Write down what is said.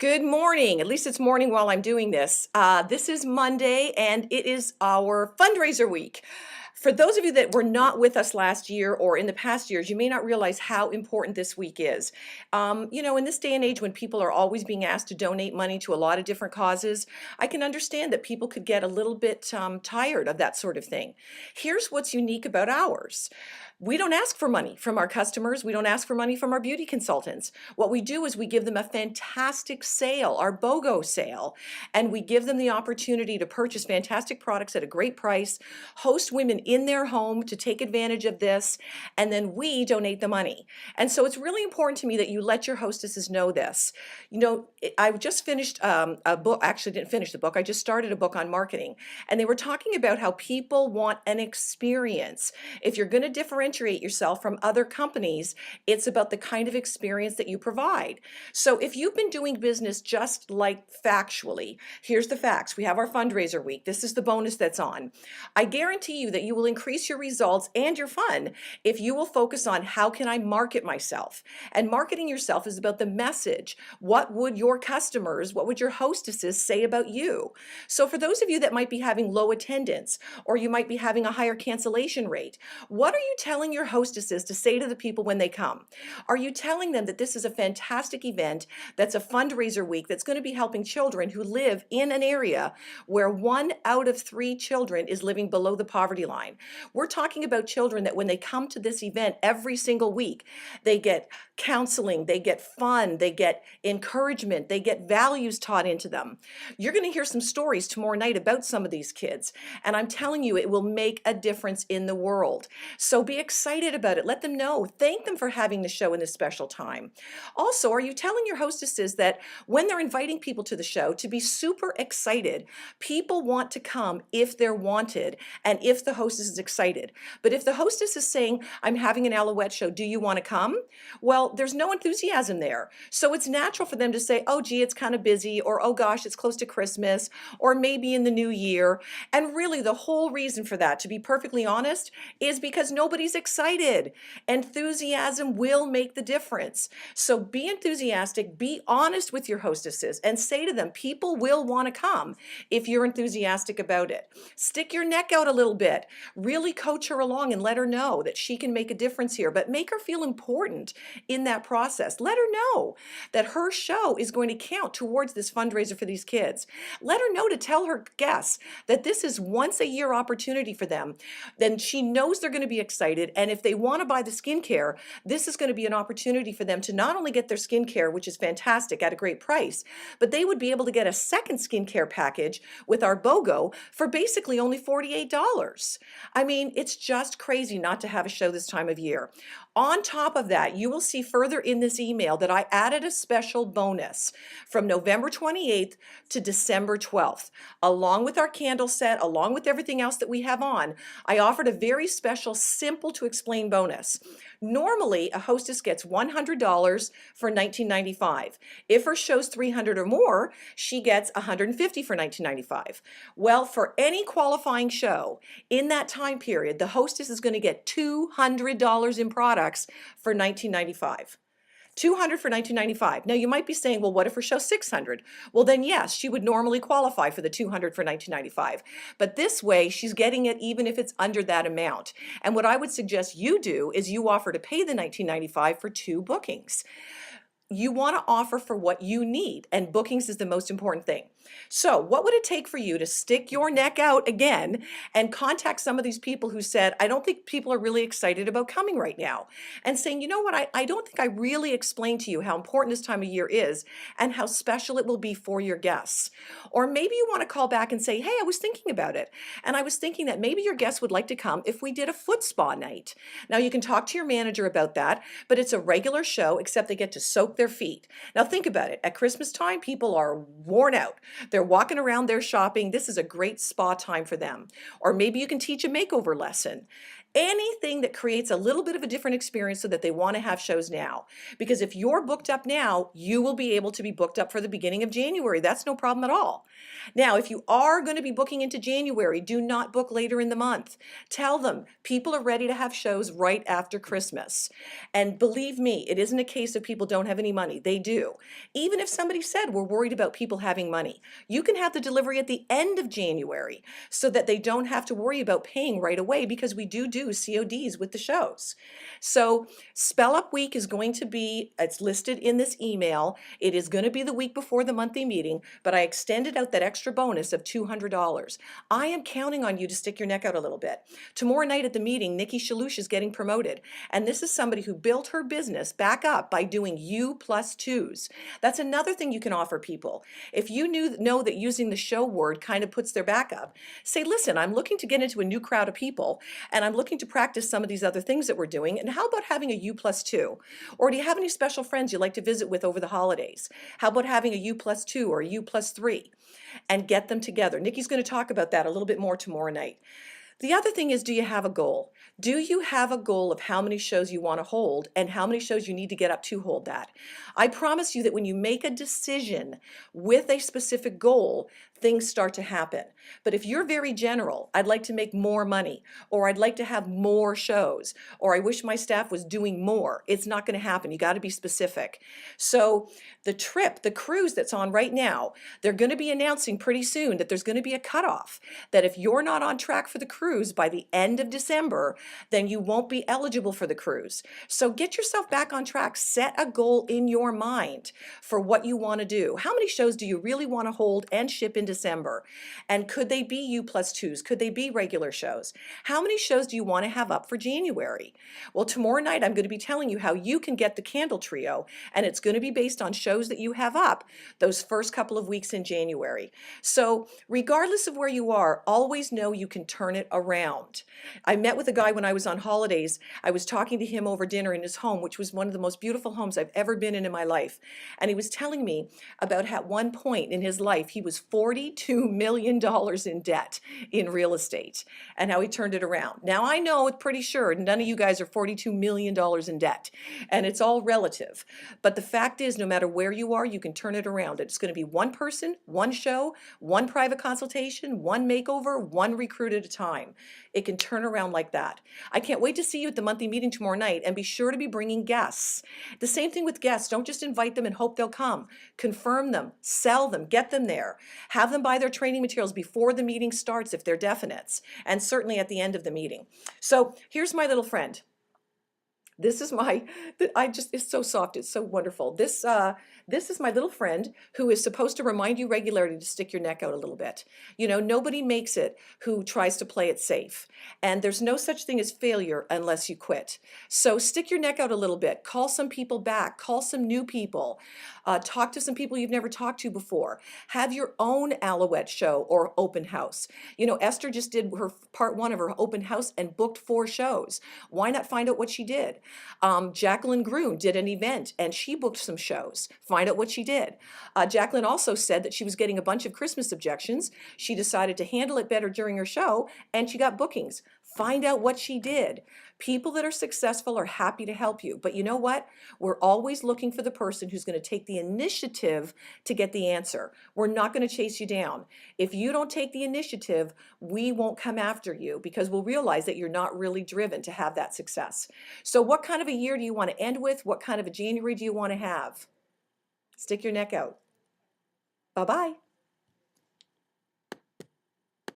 Good morning. At least it's morning while I'm doing this. This is Monday and it is our fundraiser week. For those of you that were not with us last year or in the past years, you may not realize how important this week is. In this day and age when people are always being asked to donate money to a lot of different causes, I can understand that people could get a little bit tired of that sort of thing. Here's what's unique about ours. We don't ask for money from our customers. We don't ask for money from our beauty consultants. What we do is we give them a fantastic sale, our BOGO sale, and we give them the opportunity to purchase fantastic products at a great price, host women in their home to take advantage of this, and then we donate the money. And so it's really important to me that you let your hostesses know this. I just finished a book, actually didn't finish the book, I just started a book on marketing, and they were talking about how people want an experience. If you're going to differentiate yourself from other companies, it's about the kind of experience that you provide. So if you've been doing business just like factually, here's the facts. We have our fundraiser week. This is the bonus that's on. I guarantee you that you will increase your results and your fun if you will focus on how can I market myself. And marketing yourself is about the message. What would your customers, what would your hostesses say about you? So for those of you that might be having low attendance, or you might be having a higher cancellation rate, what are you telling your hostesses to say to the people when they come? Are you telling them that this is a fantastic event, that's a fundraiser week, that's going to be helping children who live in an area where 1 out of 3 children is living below the poverty line? We're talking about children that when they come to this event every single week, they get counseling, they get fun, they get encouragement, they get values taught into them. You're going to hear some stories tomorrow night about some of these kids, and I'm telling you, it will make a difference in the world. So be excited about it. Let them know. Thank them for having the show in this special time. Also, are you telling your hostesses that when they're inviting people to the show to be super excited? People want to come if they're wanted and if the hostess is excited. But if the hostess is saying, I'm having an Alouette show, do you want to come? Well, there's no enthusiasm there. So it's natural for them to say, oh, gee, it's kind of busy, or oh gosh, it's close to Christmas, or maybe in the new year. And really the whole reason for that, to be perfectly honest, is because nobody's excited. Enthusiasm will make the difference. So be enthusiastic, be honest with your hostesses, and say to them, people will want to come if you're enthusiastic about it. Stick your neck out a little bit. Really coach her along and let her know that she can make a difference here, but make her feel important in that process. Let her know that her show is going to count towards this fundraiser for these kids. Let her know to tell her guests that this is once a year opportunity for them. Then she knows they're going to be excited, and if they want to buy the skincare, this is going to be an opportunity for them to not only get their skincare, which is fantastic at a great price, but they would be able to get a second skincare package with our BOGO for basically only $48. I mean, it's just crazy not to have a show this time of year. On top of that, you will see further in this email that I added a special bonus from November 28th to December 12th. Along with our candle set, along with everything else that we have on, I offered a very special, simple to explain bonus. Normally, a hostess gets $100 for $19.95. If her show's $300 or more, she gets $150 for $19.95. Well, for any qualifying show in that time period, the hostess is going to get $200 in products for $19.95. $200 for $19.95. Now you might be saying, well, what if her show's $600? Well, then yes, she would normally qualify for the $200 for $19.95. But this way, she's getting it even if it's under that amount. And what I would suggest you do is you offer to pay the $19.95 for 2 bookings. You want to offer for what you need, and bookings is the most important thing. So what would it take for you to stick your neck out again and contact some of these people who said, I don't think people are really excited about coming right now, and saying, you know what, I don't think I really explained to you how important this time of year is and how special it will be for your guests. Or maybe you want to call back and say, hey, I was thinking about it, and I was thinking that maybe your guests would like to come if we did a foot spa night. Now you can talk to your manager about that, but it's a regular show except they get to soak their feet. Now think about it. At Christmas time, people are worn out. They're walking around, they're shopping. This is a great spa time for them. Or maybe you can teach a makeover lesson. Anything that creates a little bit of a different experience so that they want to have shows now. Because if you're booked up now, you will be able to be booked up for the beginning of January. That's no problem at all. Now, if you are going to be booking into January, do not book later in the month. Tell them people are ready to have shows right after Christmas. And believe me, it isn't a case of people don't have any money. They do. Even if somebody said we're worried about people having money, you can have the delivery at the end of January so that they don't have to worry about paying right away, because we do CODs with the shows. So Spell Up Week is going to be, it's listed in this email. It is going to be the week before the monthly meeting, but I extended out that extra bonus of $200. I am counting on you to stick your neck out a little bit. Tomorrow night at the meeting, Nikki Shalush is getting promoted. And this is somebody who built her business back up by doing U+2s. That's another thing you can offer people. If you know that using the show word kind of puts their back up, say, listen, I'm looking to get into a new crowd of people, and I'm looking to practice some of these other things that we're doing. And how about having a U+2? Or do you have any special friends you'd like to visit with over the holidays? How about having a U+2 or a U+3 and get them together? Nikki's going to talk about that a little bit more tomorrow night. The other thing is, do you have a goal? Do you have a goal of how many shows you want to hold and how many shows you need to get up to hold that? I promise you that when you make a decision with a specific goal, things start to happen. But if you're very general, I'd like to make more money, or I'd like to have more shows, or I wish my staff was doing more, it's not going to happen. You got to be specific. So the trip, the cruise that's on right now, they're going to be announcing pretty soon that there's going to be a cutoff, that if you're not on track for the cruise by the end of December, then you won't be eligible for the cruise. So get yourself back on track. Set a goal in your mind for what you want to do. How many shows do you really want to hold and ship in December? And could they be U+2s? Could they be regular shows? How many shows do you want to have up for January? Well, tomorrow night I'm going to be telling you how you can get the candle trio, and it's going to be based on shows that you have up those first couple of weeks in January. So regardless of where you are, always know you can turn it around. I met with a guy when I was on holidays. I was talking to him over dinner in his home, which was one of the most beautiful homes I've ever been in my life. And he was telling me about at one point in his life, he was $42 million in debt in real estate, and how he turned it around. Now, I know it's pretty sure none of you guys are $42 million in debt, and it's all relative. But the fact is, no matter where you are, you can turn it around. It's going to be one person, one show, one private consultation, one makeover, one recruit at a time. It can turn around like that. I can't wait to see you at the monthly meeting tomorrow night, and be sure to be bringing guests. The same thing with guests. Don't just invite them and hope they'll come. Confirm them, sell them, get them there. Have them buy their training materials before the meeting starts if they're definites, and certainly at the end of the meeting. So here's my little friend. This is my, it's so soft, it's so wonderful. This is my little friend who is supposed to remind you regularly to stick your neck out a little bit. You know, nobody makes it who tries to play it safe. And there's no such thing as failure unless you quit. So stick your neck out a little bit. Call some people back. Call some new people. Talk to some people you've never talked to before. Have your own Alouette show or open house. You know, Esther just did her part one of her open house and booked 4 shows. Why not find out what she did? Jacqueline Groon did an event and she booked some shows. Find out what she did. Jacqueline also said that she was getting a bunch of Christmas objections. She decided to handle it better during her show, and she got bookings. Find out what she did. People that are successful are happy to help you. But you know what? We're always looking for the person who's going to take the initiative to get the answer. We're not going to chase you down. If you don't take the initiative, we won't come after you, because we'll realize that you're not really driven to have that success. So what kind of a year do you want to end with? What kind of a January do you want to have? Stick your neck out. Bye-bye.